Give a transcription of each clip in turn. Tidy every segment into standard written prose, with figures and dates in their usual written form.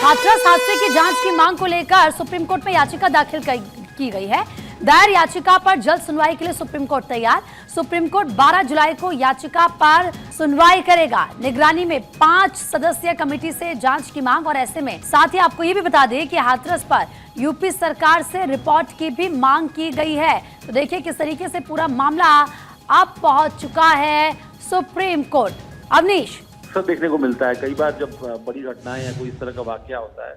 हाथरस हादसे की जांच की मांग को लेकर सुप्रीम कोर्ट में याचिका दाखिल की गई है। दायर याचिका पर जल्द सुनवाई के लिए सुप्रीम कोर्ट तैयार। सुप्रीम कोर्ट 12 जुलाई को याचिका पर सुनवाई करेगा। निगरानी में 5 सदस्यीय कमेटी से जांच की मांग, और ऐसे में साथ ही आपको ये भी बता दें कि हाथरस पर यूपी सरकार से रिपोर्ट की भी मांग की गई है। तो देखिए किस तरीके से पूरा मामला अब पहुंच चुका है सुप्रीम कोर्ट। अवनीश, देखने को मिलता है कई बार जब बड़ी घटनाएं या कोई इस तरह का वाकया होता है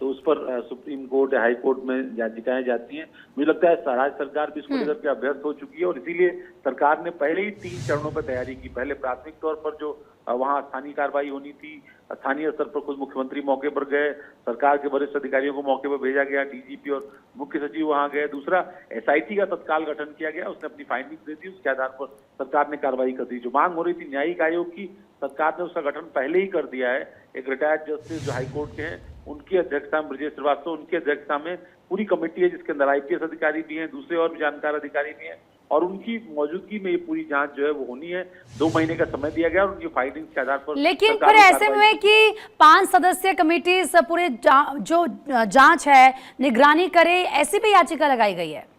तो उस पर सुप्रीम कोर्ट या हाई कोर्ट में याचिकाएं जाती हैं। मुझे लगता है राज्य सरकार भी इसको लेकर के अभ्यस्त हो चुकी है और इसीलिए सरकार ने पहले ही 3 चरणों पर तैयारी की। पहले प्राथमिक तौर पर जो वहां स्थानीय कार्रवाई होनी थी, स्थानीय स्तर पर खुद मुख्यमंत्री मौके पर गए, सरकार के वरिष्ठ अधिकारियों को मौके पर भेजा गया, डीजीपी और मुख्य सचिव वहां गए। दूसरा, एसआईटी का तत्काल गठन किया गया, उसने अपनी फाइंडिंग्स दी थी, उसके आधार पर सरकार ने कार्रवाई कर दी। जो मांग हो रही थी न्यायिक आयोग की, सरकार ने उसका गठन पहले ही कर दिया है। एक रिटायर्ड जस्टिस जो हाईकोर्ट के हैं, उनकी अध्यक्षता में ब्रजेश श्रीवास्तव, उनकी अध्यक्षता में पूरी कमेटी है जिसके अंदर आईपीएस अधिकारी भी हैं, दूसरे और भी जानकार अधिकारी भी हैं, और उनकी मौजूदगी में ये पूरी जांच जो है वो होनी है। 2 महीने का समय दिया गया और उनकी फाइंडिंग्स के आधार पर। लेकिन फिर ऐसे में कि 5 सदस्यीय कमेटी पूरे जो जांच है निगरानी करे, ऐसी भी याचिका लगाई गई है।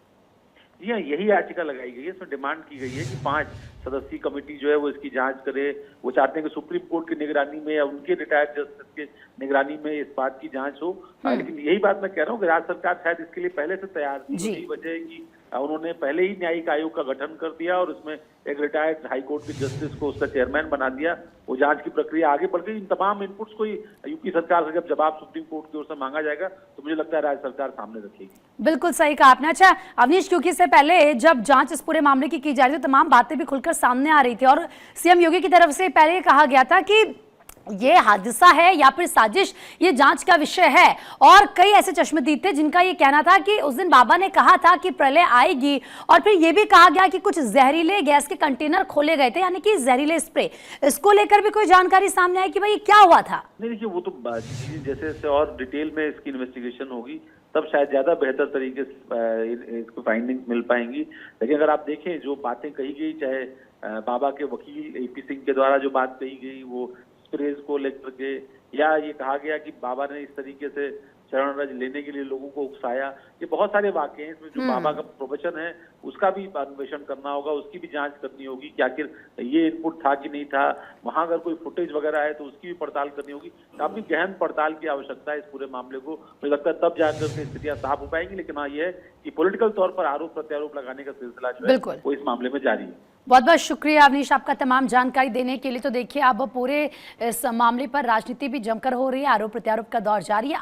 जी हाँ, यही याचिका लगाई गई है। इसमें डिमांड की गई है कि 5 सदस्यीय कमेटी जो है वो इसकी जांच करे। वो चाहते हैं कि सुप्रीम कोर्ट की निगरानी में या उनके रिटायर्ड जस्टिस के निगरानी में इस बात की जांच हो। लेकिन यही बात मैं कह रहा हूँ कि राज्य सरकार शायद इसके लिए पहले से तैयार थी। यही वजह है कि उन्होंने पहले ही न्यायिक आयोग का गठन कर दिया और उसमें एक रिटायर्ड हाईकोर्ट के जस्टिस को उसका चेयरमैन बना दिया। वो जांच की प्रक्रिया आगे बढ़ गई। इन तमाम इनपुट्स को यूपी सरकार से जब जवाब सुप्रीम कोर्ट की ओर से मांगा जाएगा तो मुझे लगता है राज्य सरकार सामने रखेगी। बिल्कुल सही कहा आपने। अच्छा अवनीश, क्योंकि इससे पहले जब जांच इस पूरे मामले की जा रही थी, तमाम बातें भी खुलकर सामने आ रही थी और सीएम योगी की तरफ से पहले कहा गया था कि ये हादसा है या फिर साजिश, ये जांच का विषय है। और कई ऐसे चश्मदीद थे जिनका ये कहना था कि उस दिन बाबा ने कहा था कि प्रलय आएगी, और फिर ये भी कहा गया कि कुछ जहरीले गैस के कंटेनर खोले गए थे, यानी कि जहरीले स्प्रे। इसको लेकर भी कोई जानकारी सामने आई कि भाई क्या हुआ था? नहीं, देखिए वो तो जैसे जैसे और डिटेल में इसकी इन्वेस्टिगेशन होगी तब शायद ज्यादा बेहतर तरीके से इसको फाइंडिंग्स मिल पाएंगी। लेकिन अगर आप देखें जो बातें कही गई, चाहे बाबा के वकील एपी सिंह के द्वारा जो बात कही गई, वो स्प्रेज को लेकर के, या ये कहा गया कि बाबा ने इस तरीके से शरण रज लेने के लिए लोगों को उकसाया, ये बहुत सारे वाकये हैं। इसमें जो बाबा का प्रवचन है उसका भी अन्वेषण करना होगा, उसकी भी जांच करनी होगी कि आखिर ये इनपुट था कि नहीं था। वहां अगर कोई फुटेज वगैरह है तो उसकी भी पड़ताल करनी होगी। काफी गहन पड़ताल की आवश्यकता है इस पूरे मामले को। मुझे लगता है तब जाकर के स्थितियां साफ हो पाएंगी। लेकिन हाँ, ये है कि पॉलिटिकल तौर पर आरोप प्रत्यारोप लगाने का सिलसिला जो है वो इस मामले में जारी है। बहुत बहुत शुक्रिया अवनीश आपका तमाम जानकारी देने के लिए। तो देखिए अब पूरे इस मामले पर राजनीति भी जमकर हो रही है, आरोप प्रत्यारोप का दौर जारी है।